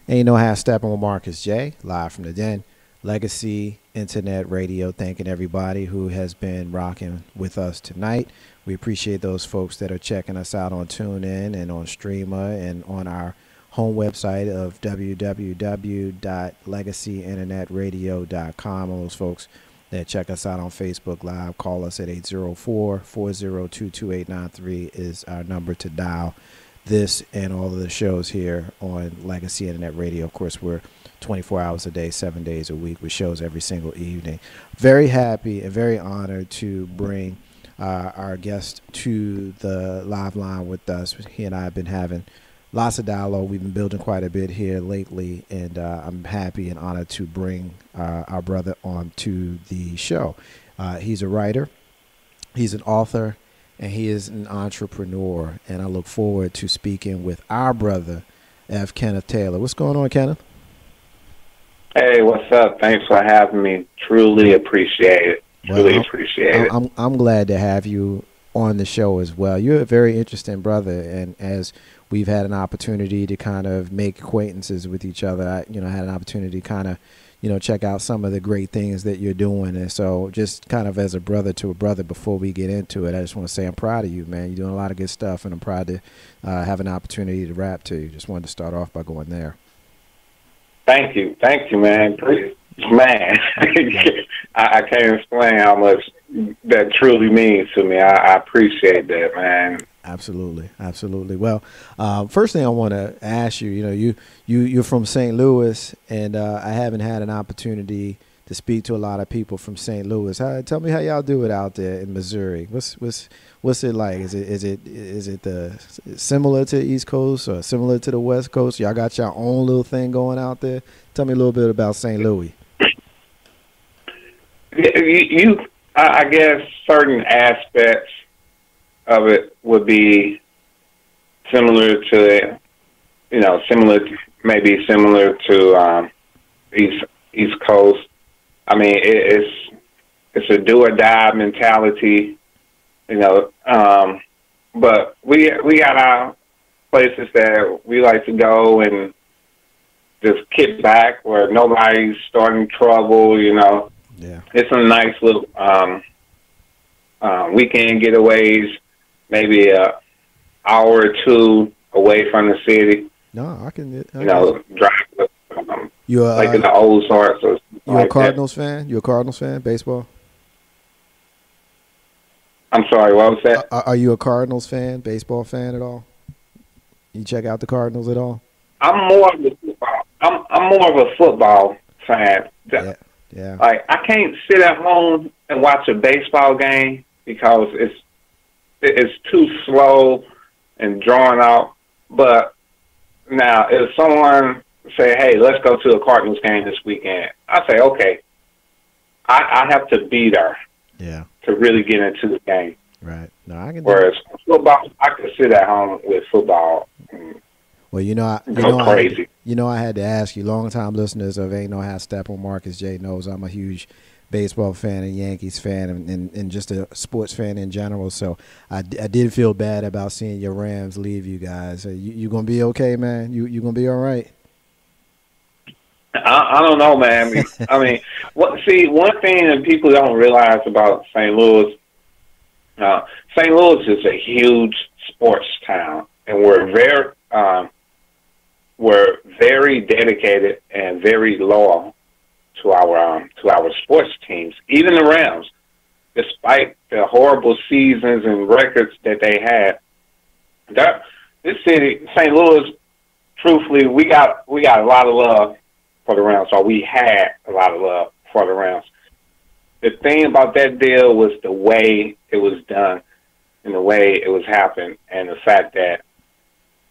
And you know how stepping with Marcus J, live from the den. Legacy Internet Radio, thanking everybody who has been rocking with us tonight. We appreciate those folks that are checking us out on TuneIn and on Streamer and on our home website of www.legacyinternetradio.com. All those folks that check us out on Facebook Live, call us at 804-402-2893 is our number to dial this and all of the shows here on Legacy Internet Radio. Of course, we're 24 hours a day, 7 days a week with shows every single evening. Very happy and very honored to bring our guest to the live line with us. He and I have been having lots of dialogue. We've been building quite a bit here lately, and I'm happy and honored to bring our brother on to the show. He's a writer, he's an author, and he is an entrepreneur, and I look forward to speaking with our brother, F. Kenneth Taylor. What's going on, Kenneth? Hey, what's up? Thanks for having me. Truly appreciate it. Appreciate it. I'm glad to have you on the show as well. You're a very interesting brother, and as we've had an opportunity to kind of make acquaintances with each other, I had an opportunity to kind of, check out some of the great things that you're doing. And so just kind of as a brother to a brother, before we get into it, I just want to say I'm proud of you, man. You're doing a lot of good stuff, and I'm proud to have an opportunity to rap to you. Just wanted to start off by going there. Thank you, man. Man, I can't explain how much that truly means to me. I appreciate that, man. Absolutely. Well, first thing I want to ask you, you're from St. Louis, and I haven't had an opportunity to speak to a lot of people from St. Louis. Tell me how y'all do it out there in Missouri. What's it like? Is it similar to the East Coast or similar to the West Coast? Y'all got your own little thing going out there. Tell me a little bit about St. Louis. I guess certain aspects of it would be similar to East Coast. I mean, it's a do or die mentality, but we got our places that we like to go and just kick back where nobody's starting trouble, Yeah. It's some nice little weekend getaways, maybe an hour or two away from the city. No, I can. Drive. You like in the Ozarks. Or you a Cardinals fan? You a Cardinals fan? Baseball? I'm sorry. What was that? Are you a Cardinals fan? Baseball fan at all? You check out the Cardinals at all? I'm more of a football. I'm more of a football fan. Yeah. Like, I can't sit at home and watch a baseball game because it's too slow and drawn out. But now, if someone say, "Hey, let's go to a Cardinals game this weekend," I say, "Okay." I have to be there. Yeah. To really get into the game. Right. No, I can. Whereas football, I can sit at home with football. Well, crazy. I had to ask you. Long-time listeners of Ain't No Half Step on Marcus J knows I'm a huge baseball fan and Yankees fan and just a sports fan in general. So I did feel bad about seeing your Rams leave you guys. You gonna be okay, man? You gonna be all right? I don't know, man. I mean, one thing that people don't realize about St. Louis, St. Louis is a huge sports town, and we're very dedicated and very loyal to our sports teams. Even the Rams, despite the horrible seasons and records that they had, this city, St. Louis, truthfully, we got a lot of love for the Rams, or we had a lot of love for the Rams. The thing about that deal was the way it was done and the way it was happened, and the fact that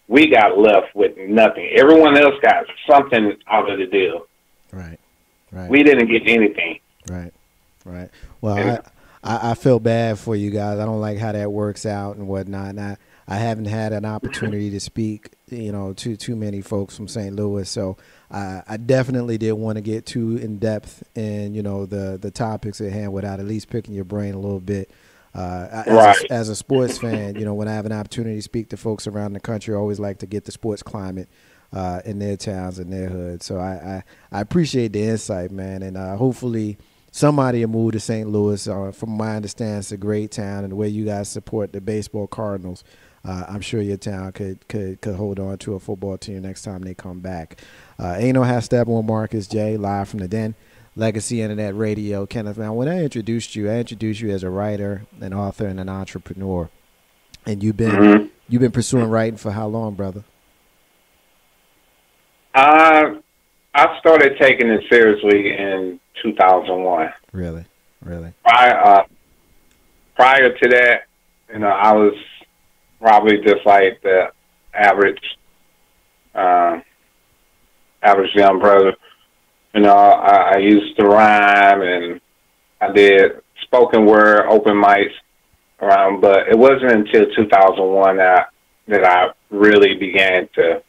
we got left with nothing. Everyone else got something out of the deal. Right. We didn't get anything. Right. Well, I feel bad for you guys. I don't like how that works out and whatnot. And I haven't had an opportunity to speak, to too many folks from St. Louis. So I definitely didn't want to get too in depth in, the topics at hand without at least picking your brain a little bit. As a sports fan, when I have an opportunity to speak to folks around the country, I always like to get the sports climate in their towns and their hoods. So I appreciate the insight, man, and hopefully somebody will move to St. Louis. From my understanding, it's a great town, and the way you guys support the baseball Cardinals, I'm sure your town could hold on to a football team next time they come back. Ain't no half step on Marcus J, live from the Den, Legacy Internet Radio. Kenneth, now when I introduced you as a writer, an author, and an entrepreneur, and you've been pursuing writing for how long, brother? I started taking it seriously in 2001. Really? Prior to that, I was probably just like the average young brother. I used to rhyme, and I did spoken word, open mics around, but it wasn't until 2001 that I really began to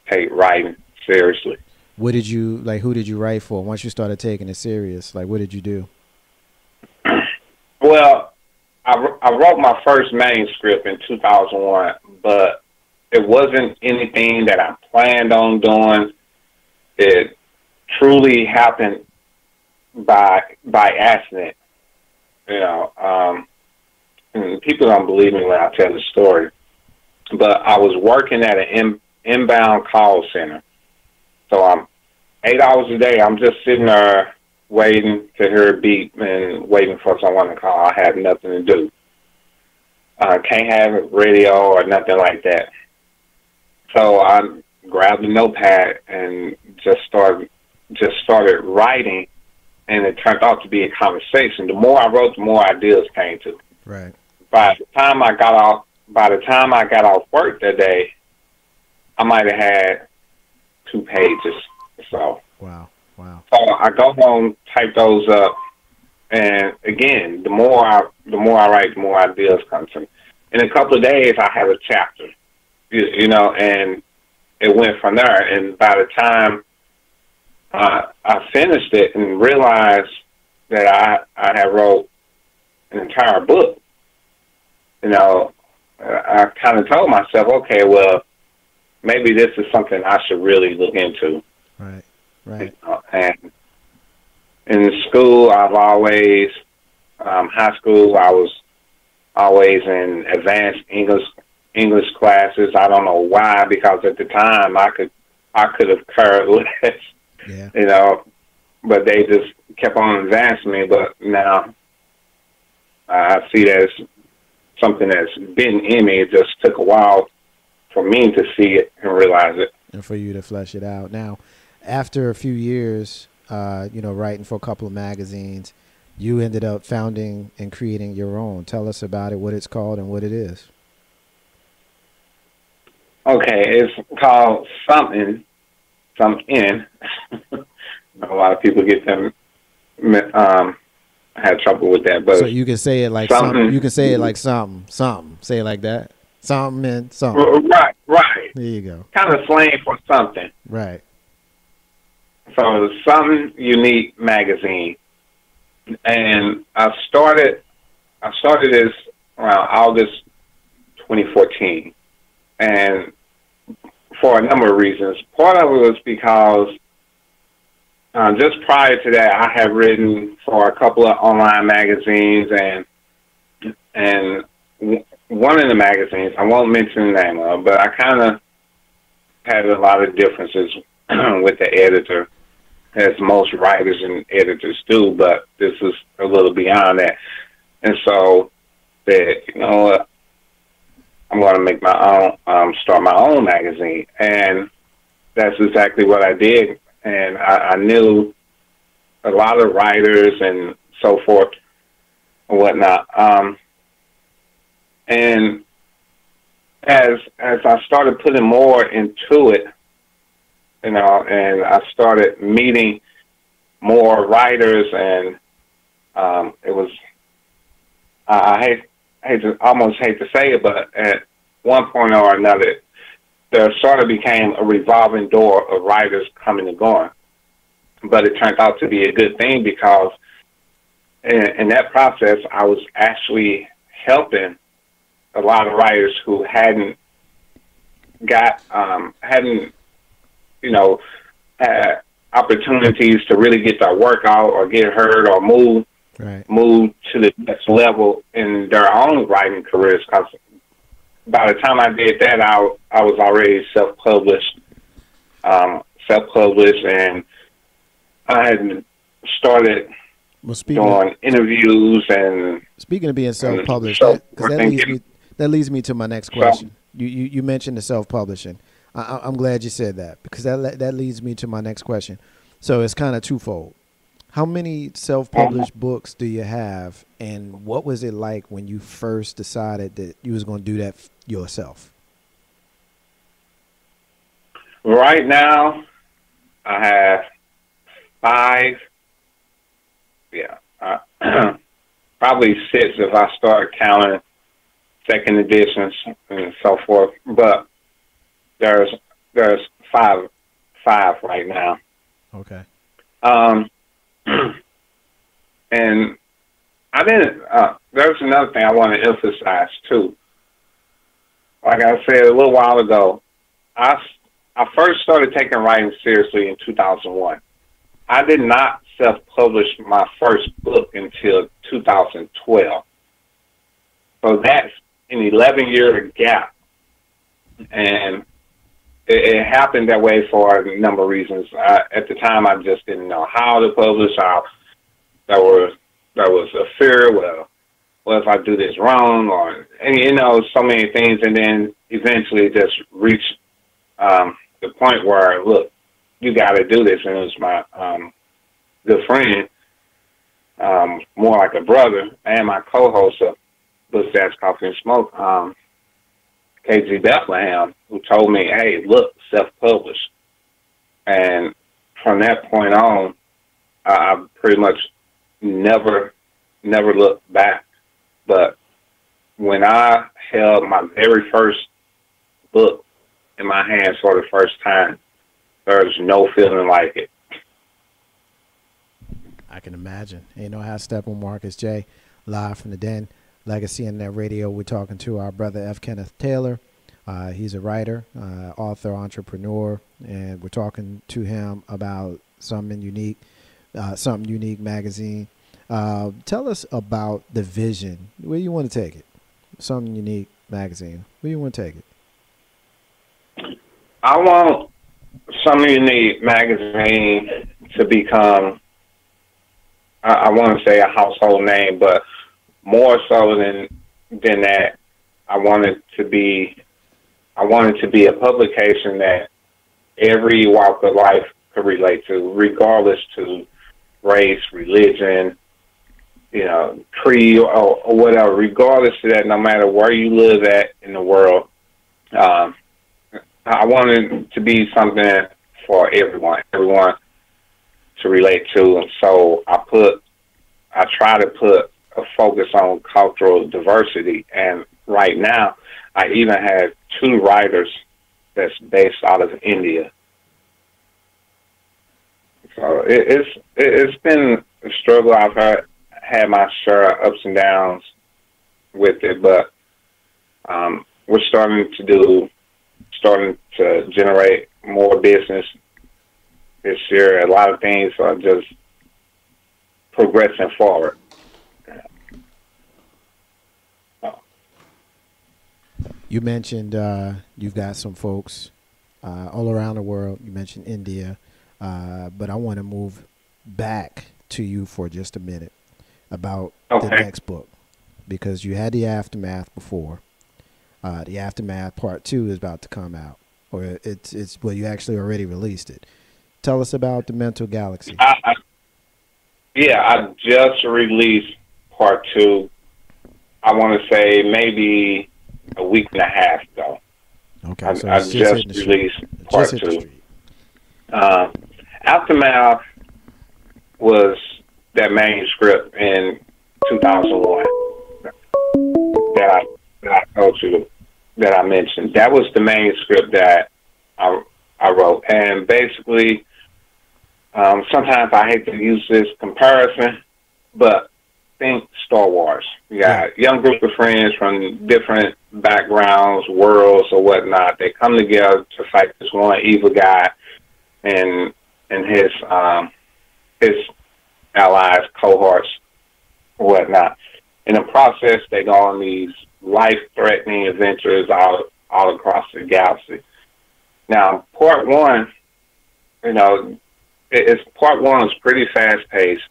take writing seriously. What did you who did you write for once you started taking it serious? Like, what did you do? Well, I wrote my first manuscript in 2001, but it wasn't anything that I planned on doing. It truly happened by accident. And people don't believe me when I tell the story, but I was working at an inbound call center. So I'm 8 hours a day. I'm just sitting there waiting to hear a beep and waiting for someone to call. I had nothing to do. Can't have radio or nothing like that. So I grabbed a notepad and just started writing, and it turned out to be a conversation. The more I wrote, the more ideas came to. Right. By the time I got off work that day, I might have had 2 pages. So wow. So I go home, type those up, and again, the more I write, the more ideas come to me. In a couple of days, I have a chapter, and it went from there. And by the time I finished it and realized that I had wrote an entire book, I kind of told myself, okay, well, maybe this is something I should really look into. Right. And in school, I've always, high school, I was always in advanced English classes. I don't know why, because at the time I could have cared less, but they just kept on advancing me. But now I see that as something that's been in me. It just took a while for me to see it and realize it. And for you to flesh it out. Now, after a few years, writing for a couple of magazines, you ended up founding and creating your own. Tell us about it, what it's called, and what it is. Okay, it's called Something. A lot of people get them. I had trouble with that, but so you can say it like something. You can say it like something. Say it like that. Something and something. Right. There you go. Kind of slang for something. Right. So Something Unique magazine, and I started this around August 2014, and for a number of reasons. Part of it was because just prior to that, I had written for a couple of online magazines, and one of the magazines, I won't mention the name of, but I kind of had a lot of differences with the editor, as most writers and editors do, but this is a little beyond that. And so said, I'm going to make my own, start my own magazine. And that's exactly what I did. And I knew a lot of writers and so forth and whatnot. And as I started putting more into it, and I started meeting more writers, and it was, I almost hate to say it, but at one point or another, there sort of became a revolving door of writers coming and going. But it turned out to be a good thing, because in that process, I was actually helping a lot of writers who hadn't you know, had opportunities to really get their workout or get hurt or move to the next level in their own writing careers. Because by the time I did that, I was already self-published, and I had started doing interviews. And speaking of being self-published, that leads me to my next question. You mentioned the self-publishing. I'm glad you said that, because that leads me to my next question. So it's kind of twofold. How many self-published books do you have, and what was it like when you first decided that you was going to do that yourself? Right now, I have 5. Yeah, probably 6 if I start counting second editions and so forth. But there's 5 right now. Okay. And I didn't. There's another thing I want to emphasize too. Like I said a little while ago, I first started taking writing seriously in 2001. I did not self-publish my first book until 2012. So that's an 11-year gap, and it happened that way for a number of reasons. At the time, I just didn't know how to publish. There was a fear. Well, what if I do this wrong? And so many things. And then eventually just reached the point where, look, you got to do this. And it was my good friend, more like a brother, and my co-host of Books, Jazz, Coffee, and Smoke, KG Bethlehem, who told me, hey, look, self-publish. And from that point on, I pretty much never looked back. But when I held my very first book in my hands for the first time, there's no feeling like it. I can imagine. Ain't no how to step on Marcus J. Live from the Den, Legacy Internet Radio. We're talking to our brother F. Kenneth Taylor. He's a writer, author, entrepreneur, and we're talking to him about Something Unique magazine. Tell us about the vision. Where you want to take it? Something Unique magazine. Where you want to take it? I want Something Unique magazine to become, I want to say, a household name, but more so than that, I want it to be a publication that every walk of life could relate to, regardless to race, religion, creed, or whatever. Regardless of that, no matter where you live at in the world, I want it to be something for everyone to relate to. And so I try to put a focus on cultural diversity. And right now, I even have 2 writers that's based out of India. So it's been a struggle. I've had my share of ups and downs with it, but we're starting to generate more business this year. A lot of things are just progressing forward. You mentioned you've got some folks all around the world. You mentioned India, but I want to move back to you for just a minute about the next book, because you had the Aftermath before. The Aftermath Part 2 is about to come out, or you actually already released it. Tell us about the Mental Galaxy. I just released Part 2. I want to say maybe a week and a half ago. Okay, so I just released Part 2. Aftermath was that manuscript in 2001 that I told you, that I mentioned. That was the manuscript that I wrote. And basically, sometimes I hate to use this comparison, but think Star Wars. You got a young group of friends from different backgrounds, worlds, or whatnot. They come together to fight this one evil guy, and his allies, cohorts, whatnot. In the process, they go on these life-threatening adventures all across the galaxy. Now, part one, you know, part one was pretty fast-paced.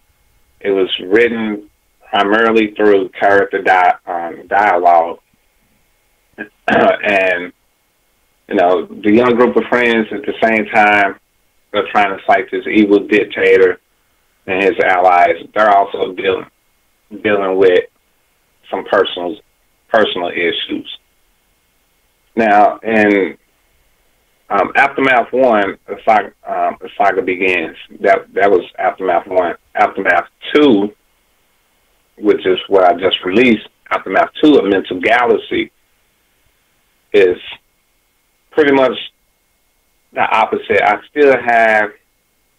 It was written primarily through character dialogue, and you know, the young group of friends at the same time they're trying to fight this evil dictator and his allies. They're also dealing with some personal issues. Now, in Aftermath 1, the saga begins. That was Aftermath 1. Aftermath 2, which is what I just released, Aftermath 2, A Mental Galaxy, is pretty much the opposite. I still have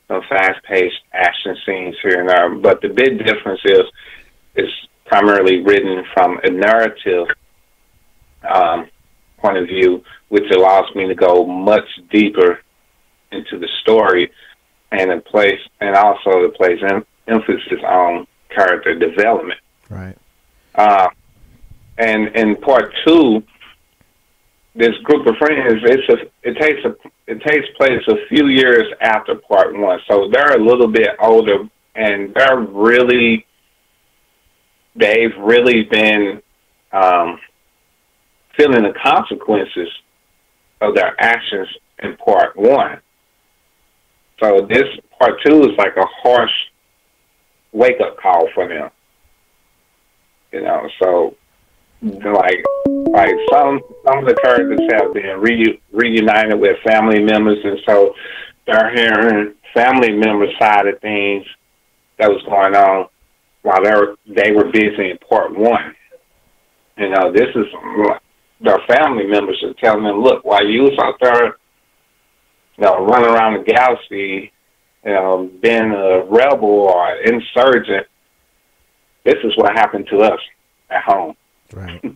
some fast-paced action scenes here and there, but the big difference is it's primarily written from a narrative point of view, which allows me to go much deeper into the story, and also it plays emphasis on character development. Right. And in part two, this group of friends, it takes place a few years after part one, so they're a little bit older, and they've really been feeling the consequences of their actions in part one. So this part two is like a harsh wake-up call for them. You know, so like some of the characters have been reunited with family members, and so they're hearing family members' side of things that was going on while they were busy in part one. You know, this is their family members are telling them, look, while you was out there, you know, running around the galaxy, you know, being a rebel or insurgent, this is what happened to us at home. Right. You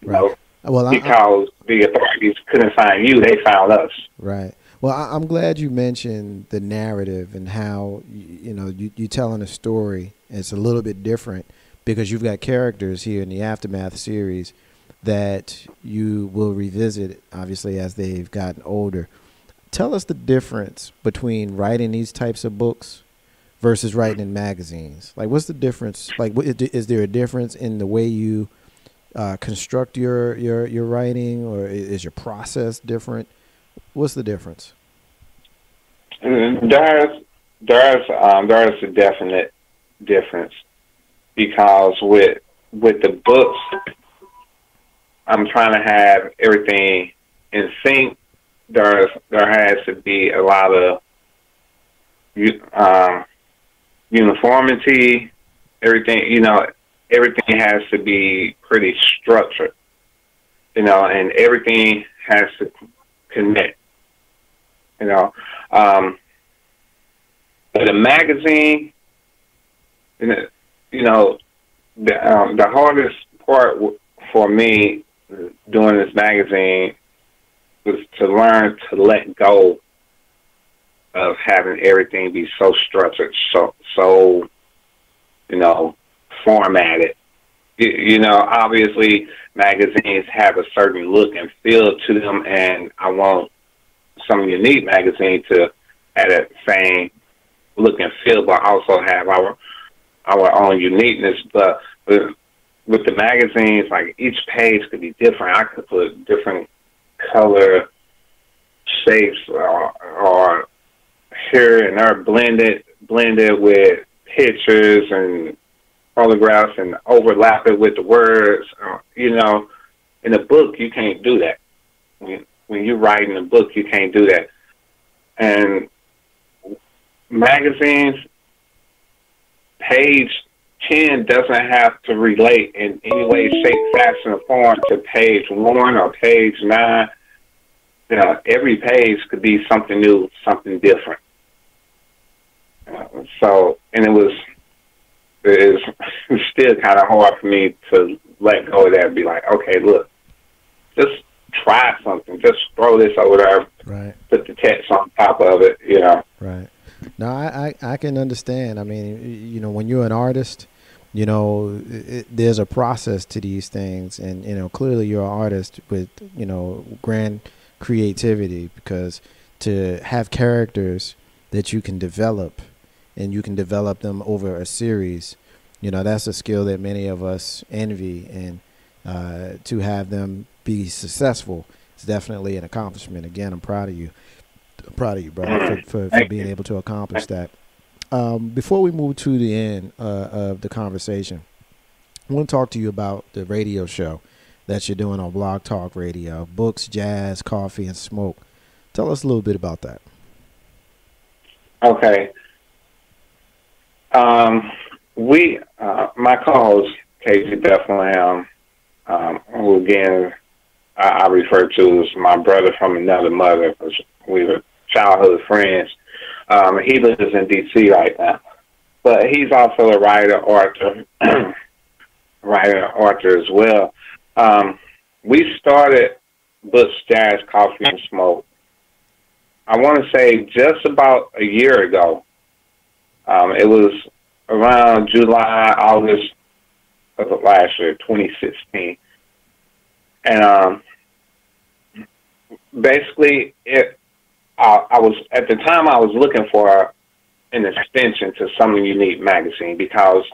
know, because the authorities couldn't find you, they found us. Right. Well, I'm glad you mentioned the narrative and how, you know, you're telling a story. It's a little bit different because you've got characters here in the Aftermath series that you will revisit, obviously, as they've gotten older. Tell us the difference between writing these types of books versus writing in magazines. Like, what's the difference? Like, is there a difference in the way you construct your writing, or is your process different? What's the difference? There's a definite difference, because with the books, I'm trying to have everything in sync. There has to be a lot of uniformity. Everything has to be pretty structured. You know, and everything has to connect. You know, but a magazine, you know, the hardest part for me doing this magazine was to learn to let go of having everything be so structured, so you know, formatted. You know, obviously magazines have a certain look and feel to them, and I want some unique magazine to have that same look and feel, but also have our own uniqueness. But with the magazines, like, each page could be different. I could put different color shapes or here and there blended with pictures and photographs and overlap it with the words. You know, in a book, you can't do that. When you write in a book, you can't do that. And magazines, page 10 doesn't have to relate in any way, shape, fashion, or form to page 1 or page 9. You know, every page could be something new, something different. And it's still kind of hard for me to let go of that and be like, okay, look, just try something. Just throw this over there, Right. put the text on top of it, you know. Right. No, I can understand. I mean, when you're an artist, there's a process to these things, and clearly you're an artist with grand creativity, because to have characters that you can develop, and you can develop them over a series, that's a skill that many of us envy, and to have them be successful is definitely an accomplishment. Again, I'm proud of you. I'm proud of you, brother, for being able to accomplish that. Before we move to the end of the conversation, I want to talk to you about the radio show that you're doing on Blog Talk Radio, Books, Jazz, Coffee, and Smoke. Tell us a little bit about that. Okay. My co-host, Casey Bethlehem, who again I refer to as my brother from another mother, because we were childhood friends. He lives in D.C. right now, but he's also a writer, author as well. We started Books, Jazz, Coffee, and Smoke, I want to say just about a year ago. It was around July, August of last year, 2016. And basically, I was at the time I was looking for an extension to Something Unique magazine, because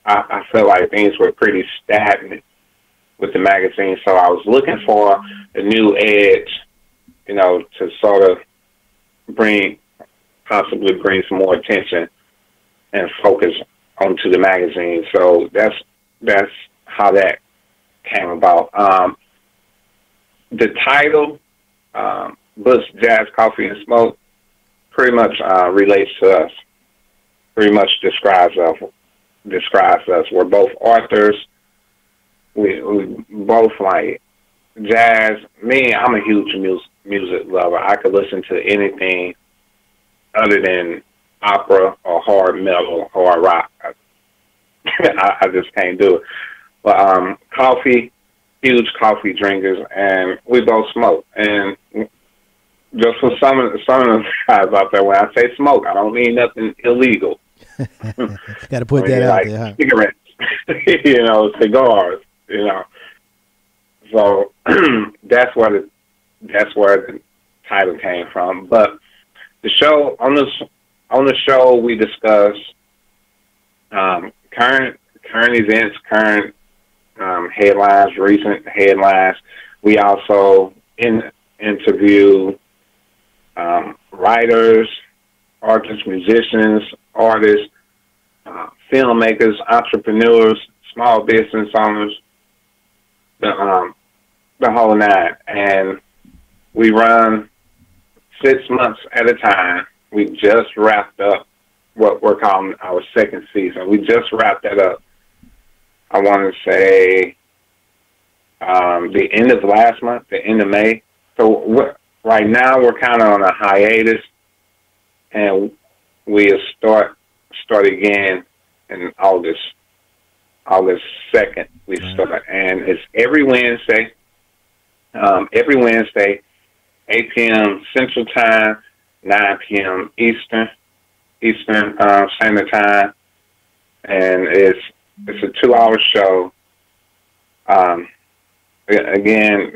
I felt like things were pretty stagnant with the magazine. So I was looking for a new edge, to sort of possibly bring some more attention and focus onto the magazine. So that's how that came about. The title, Books, Jazz, Coffee, and Smoke, pretty much relates to us. Pretty much describes us. We're both authors. We both like jazz. Me, I'm a huge music lover. I could listen to anything other than opera or hard metal or rock. I just can't do it. But coffee, huge coffee drinkers, and we both smoke. And just for some of the guys out there, when I say smoke, I don't mean nothing illegal. Got to put that out like there, huh? Cigarettes, cigars, So that's where the title came from. But the show on the show we discuss current events, current headlines, recent headlines. We also interview writers, artists, musicians, artists, filmmakers, entrepreneurs, small business owners, the whole nine. And we run 6 months at a time. We just wrapped up what we're calling our second season. We just wrapped that up, I want to say, the end of last month, the end of May. So right now we're kind of on a hiatus, and we'll start again in August 2nd. We start, and it's every Wednesday, 8 p.m. Central Time, 9 p.m. Eastern Standard Time, and it's a 2-hour show. Again,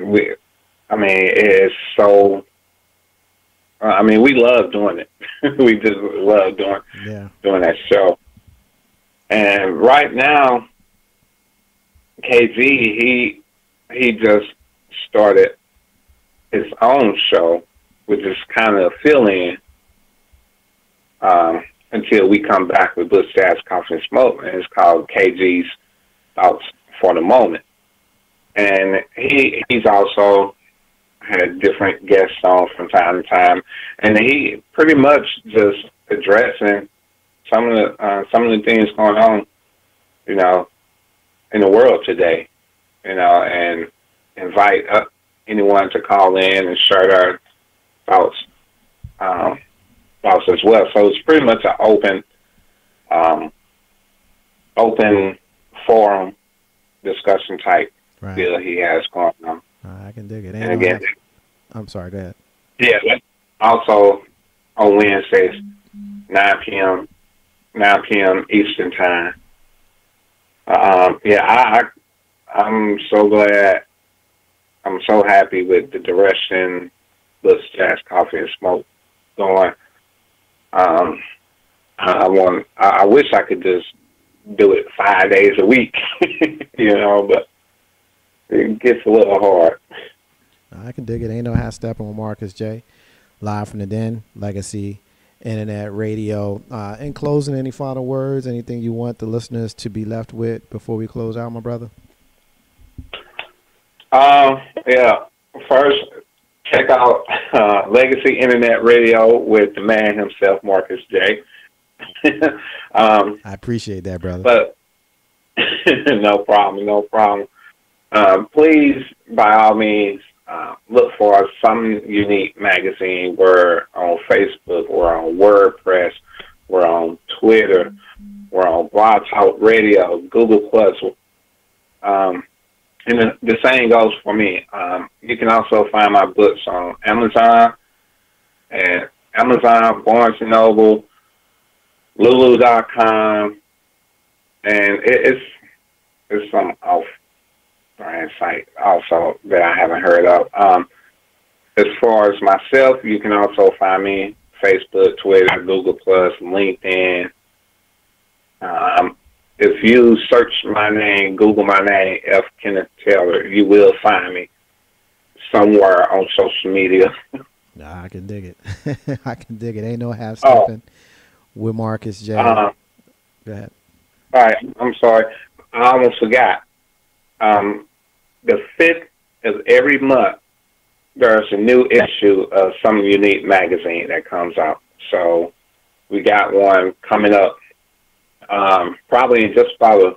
it's so. We love doing it. We just love doing that show. And right now, KG, he just started his own show, which is kind of fill-in until we come back with Books, Jazz, Coffee, and Smoke, and it's called KG's Thoughts for the Moment. And he's also had different guests on from time to time, and he pretty much just addressing some of the things going on, in the world today, and invite anyone to call in and share their thoughts as well. So it's pretty much an open forum discussion type deal he has going on. I can dig it. And again, I'm sorry. Go ahead. yeah. Also on Wednesdays, 9 p.m. Eastern time. I'm so glad. I'm so happy with the direction this Jazz Coffee and Smoke going. I wish I could just do it 5 days a week, but it gets a little hard. I can dig it. Ain't no half stepping with Marcus J. Live from the Den, Legacy Internet Radio. In closing, any final words, anything you want the listeners to be left with before we close out, my brother? Yeah. First, check out Legacy Internet Radio with the man himself, Marcus J. I appreciate that, brother. But no problem. Please, by all means, look for Some Unique Magazine. We're on Facebook. We're on WordPress. We're on Twitter. We're on Blog Talk Radio, Google Plus. And the same goes for me. You can also find my books on Amazon, Barnes & Noble, Lulu.com, and it's some off-brand site also that I haven't heard of. As far as myself, you can also find me Facebook, Twitter, Google+, LinkedIn. If you search my name, Google my name, F. Kenneth Taylor, you will find me somewhere on social media. Nah, I can dig it. I can dig it. Ain't no half stepping with Marcus J. Go ahead. All right, I'm sorry. I almost forgot. The 5th of every month, there's a new issue of Some Unique Magazine that comes out. So we got one coming up. Probably in just about a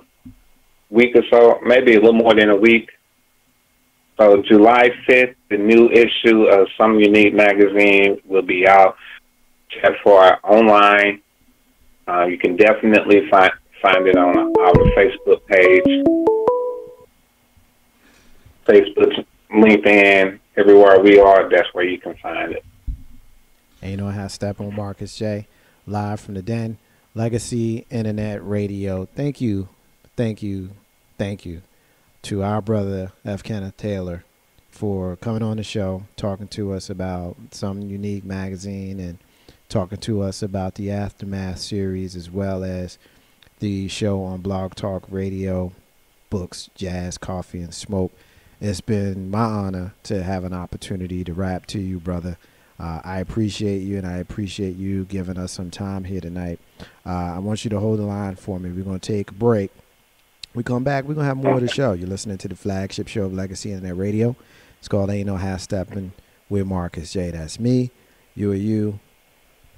week or so, maybe a little more than a week. So July 5th, the new issue of Some Unique Magazine will be out. Check for it online. You can definitely find it on our Facebook page, Facebook, LinkedIn, everywhere we are. That's where you can find it. Ain't no half stepping with Marcus J. Live from the Den. Legacy Internet Radio. Thank you to our brother F. Kenneth Taylor for coming on the show, talking to us about Some Unique Magazine and talking to us about the Aftermath series, as well as the show on Blog Talk Radio, Books, Jazz, Coffee, and Smoke. It's been my honor to have an opportunity to rap to you, brother. I appreciate you, and I appreciate you giving us some time here tonight. I want you to hold the line for me. We're going to take a break. We come back, we're going to have more of the show. You're listening to the flagship show of Legacy Internet Radio. It's called Ain't No Half Stepping with Marcus J. That's me, you are you,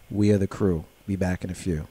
we are the crew. Be back in a few.